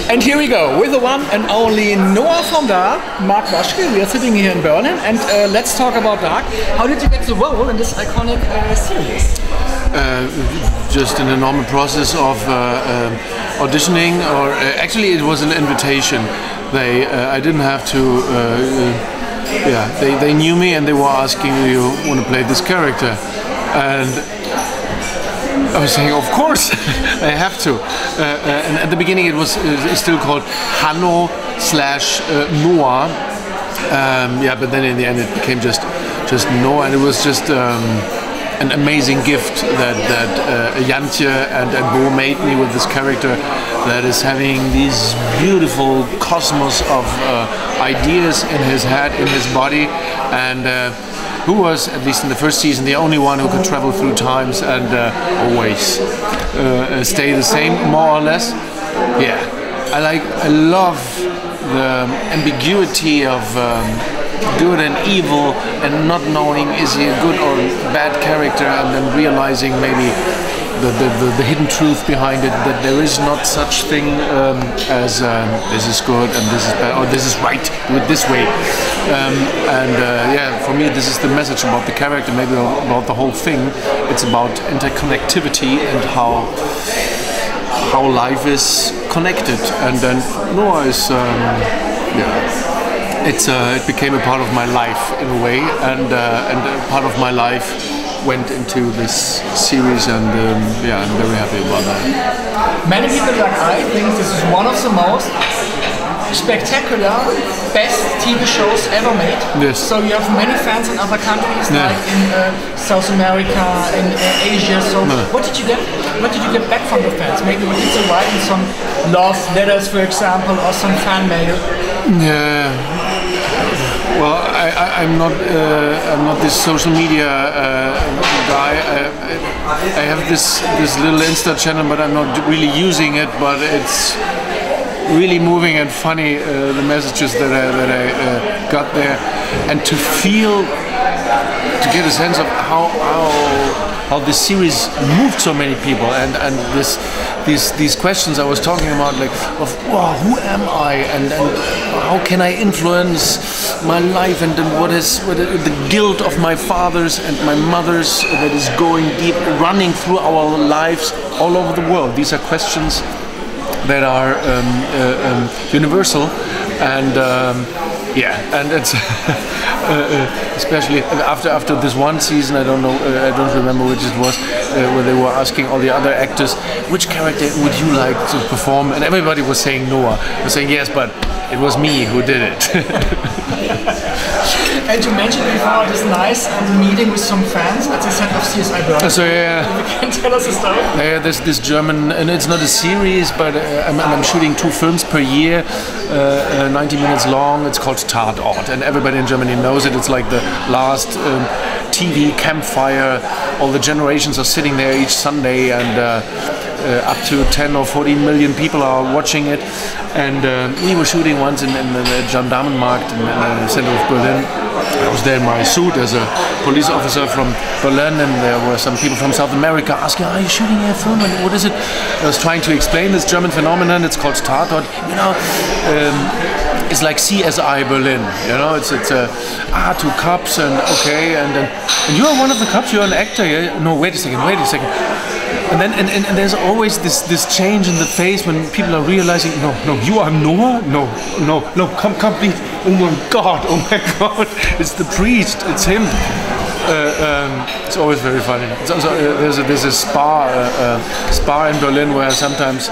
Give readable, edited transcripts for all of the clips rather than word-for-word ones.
And here we go with the one and only Noah from Dark, Mark Waschke. We are sitting here in Berlin, and let's talk about Dark. How did you get the role in this iconic series? Just in a normal process of auditioning, or actually it was an invitation. I didn't have to. They knew me and they were asking, "Do you want to play this character?" And I was saying, of course, I have to. And at the beginning, it was still called Hanno / Noah. But then in the end, it became just Noah, and it was just an amazing gift that Jantje and Bo made me with this character that is having these beautiful cosmos of ideas in his head, in his body, and who was, at least in the first season, the only one who could travel through times and always stay the same, more or less. Yeah, I love the ambiguity of good and evil, and not knowing is he a good or bad character, and then realizing maybe the hidden truth behind it, that there is not such thing as this is good and this is bad, or this is right, do it this way. For me, this is the message about the character, maybe about the whole thing. It's about interconnectivity and how life is connected. And then Noah is it became a part of my life in a way, and a part of my life went into this series, and I'm very happy about that. Many people like I think this is one of the most spectacular, best TV shows ever made. Yes. So you have many fans in other countries, like in South America, in Asia. So what did you get back from the fans? Maybe did you write in some love letters, for example, or some fan mail? Yeah. Well, I'm not this social media guy. I have this little Insta channel, but I'm not really using it. But it's really moving and funny, the messages that I got there, and to get a sense of how this series moved so many people, and these questions I was talking about, like who am I, and how can I influence my life, and then what is the guilt of my fathers and my mothers that is going deep, running through our lives all over the world. These are questions that are universal, and and it's especially after this one season, I don't remember which it was, where they were asking all the other actors, which character would you like to perform, and everybody was saying Noah. I was saying yes, but it was me who did it. And you mentioned before this nice meeting with some fans at the set of CSI Berlin. So You can tell us a story. Yeah, there's this German, and it's not a series, but I'm shooting 2 films per year, 90 minutes long. It's called Tatort, and everybody in Germany knows it. It's like the last TV campfire. All the generations are sitting there each Sunday, and up to 10 or 14 million people are watching it. And we were shooting once in the Gendarmenmarkt in the center of Berlin. I was there in my suit as a police officer from Berlin, and there were some people from South America asking, "Are you shooting a film? And what is it?" I was trying to explain this German phenomenon. It's called Tatort. It's like CSI Berlin. It's 2 cops, and okay, and you are one of the cops. You're an actor. Yeah? No, wait a second. And then and there's always this change in the face when people are realizing, no, you are Noah? No, come, please. Oh my God, it's the priest, it's him. It's always very funny. It's also, there's a spa in Berlin where I sometimes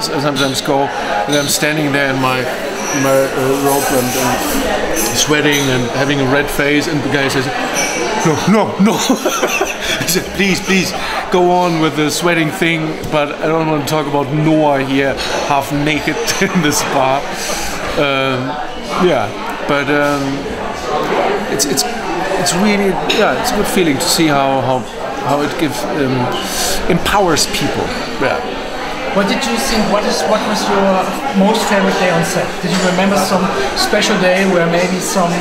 go, and I'm standing there in my robe and sweating and having a red face, and the guy says, no. I said, please, go on with the sweating thing, but I don't want to talk about Noah here, half naked in the spa. But it's really, it's a good feeling to see how it empowers people. Yeah. What did you think? What was your most favorite day on set? Did you remember some special day where maybe some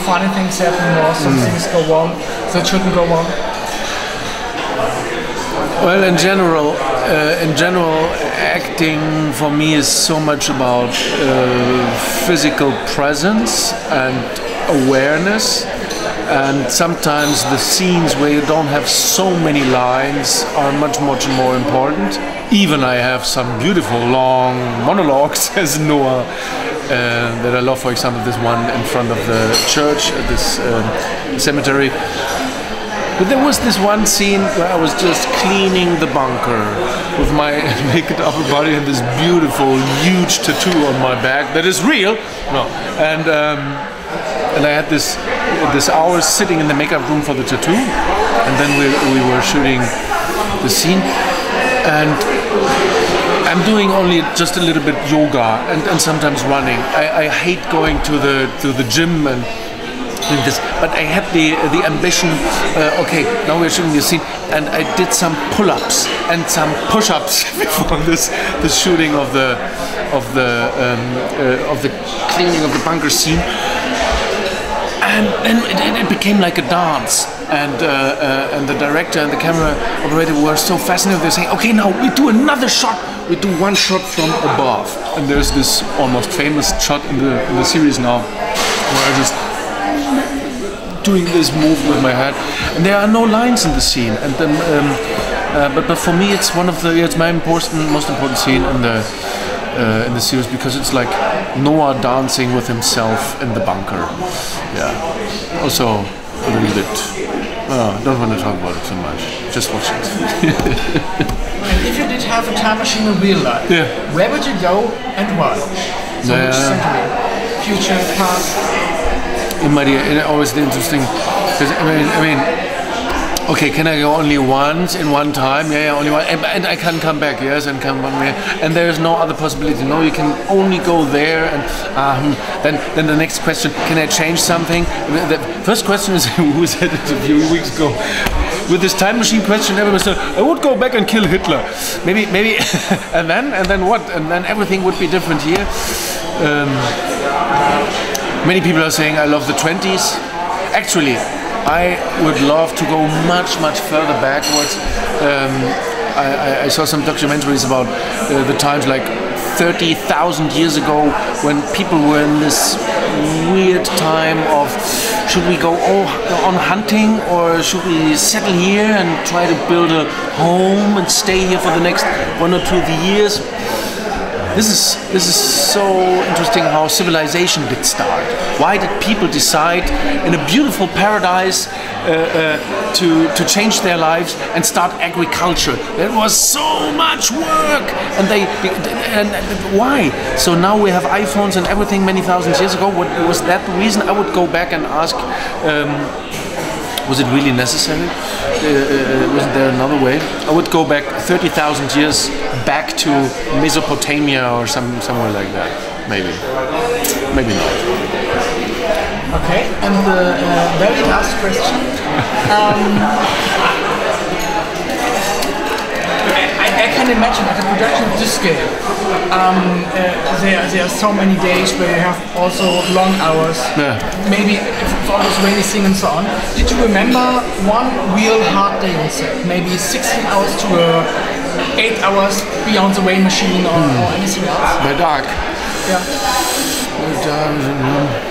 funny things happen or some things go wrong that shouldn't go wrong? Well, in general, acting for me is so much about physical presence and awareness. And sometimes the scenes where you don't have so many lines are much more important. Even I have some beautiful long monologues as Noah that I love. For example, this one in front of the church at this cemetery. But there was this one scene where I was just cleaning the bunker with my naked upper body and this beautiful, huge tattoo on my back that is real. No, and I had this hours sitting in the makeup room for the tattoo, and then we were shooting the scene, and I'm doing only just a little bit yoga and sometimes running. I hate going to the gym and doing this, but I had the ambition. Okay, now we're shooting this scene, and I did some pull-ups and some push-ups before this shooting of the cleaning of the bunker scene. And it became like a dance, and the director and the camera operator were so fascinated. They're saying, "Okay, now we do another shot. We do one shot from above." And there's this almost famous shot in the series now, where I just doing this move with my head, and there are no lines in the scene. And then, but for me, it's my most important scene in the series, because it's like Noah dancing with himself in the bunker. Yeah. Also a little bit. Don't want to talk about it too much. Just watch it. And if you did have a time machine in real life, where would you go and why? So which century? Future, past? Always interesting. Because I mean. Okay, can I go only once in one time? Yeah, only one, and I can come back. Yes, and come back here. And there is no other possibility. No, you can only go there. And then the next question: can I change something? The first question is, who said it a few weeks ago? With this time machine question, everyone said, I would go back and kill Hitler. Maybe, and then what? And then everything would be different here. Many people are saying I love the 20s. Actually, I would love to go much further backwards. I saw some documentaries about the times like 30,000 years ago, when people were in this weird time of, should we go on hunting, or should we settle here and try to build a home and stay here for the next 1 or 2 years? This is so interesting how civilization did start. Why did people decide in a beautiful paradise to change their lives and start agriculture? There was so much work, and why? So now we have iPhones and everything many thousands years ago. Was that the reason? I would go back and ask, was it really necessary? Wasn't there another way? I would go back 30,000 years back to Mesopotamia or somewhere like that. Maybe not. Okay, and the very last question. I can imagine at the production of this scale, there are so many days where you have also long hours. Yeah. Maybe if all this rainy thing and so on. Did you remember one real hard day on set? Maybe 16 hours to 8 hours beyond the weighing machine or anything else? By dark. Yeah. By dark.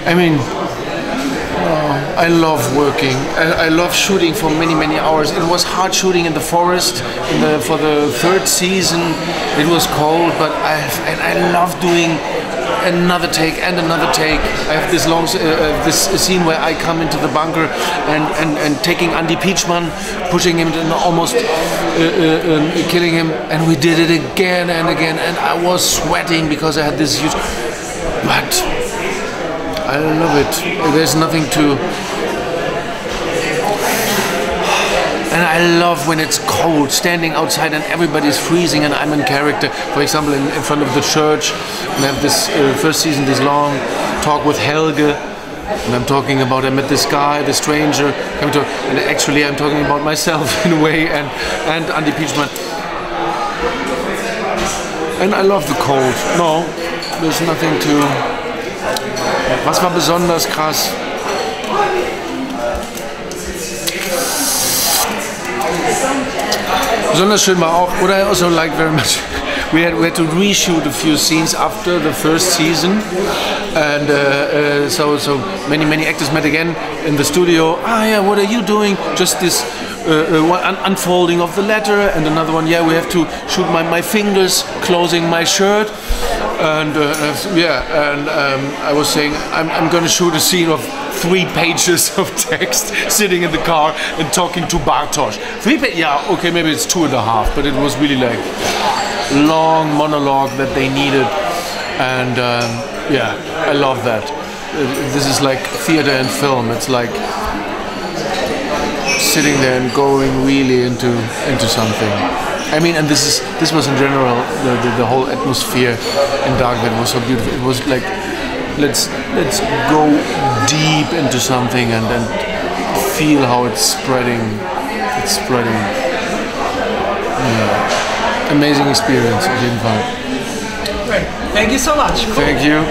I mean, I love working. I love shooting for many hours. It was hard shooting in the forest. For the 3rd season, it was cold, but I love doing another take and another take. I have this long this scene where I come into the bunker and taking Andy Pietschmann, pushing him and almost killing him, and we did it again and again, and I was sweating because I had this huge. But I love it. There's nothing to. And I love when it's cold, standing outside and everybody's freezing and I'm in character. For example, in front of the church, and I have this first season, this long talk with Helge, and I'm talking about I met this guy, this stranger, and actually I'm talking about myself in a way, and Andy Pietschmann. And I love the cold. No, there's nothing to... Was war besonders krass? Besonders schön war auch, what I also liked very much, we had to reshoot a few scenes after the first season, and so many actors met again in the studio. Ah, yeah, what are you doing? Just this one unfolding of the letter, and another one. Yeah, we have to shoot my fingers closing my shirt, and I was saying I'm going to shoot a scene of 3 pages of text sitting in the car and talking to Bartosz. 3 pages? Yeah, okay, maybe it's 2.5, but it was really like long monologue that they needed, and yeah, I love that. This is like theater and film. It's like sitting there and going really into something. I mean, and this was in general the whole atmosphere in Darknet was so beautiful. It was like let's go deep into something and feel how it's spreading. It's spreading. Yeah. Amazing experience, auf jeden Fall. Great. Thank you so much. Cool. Thank you.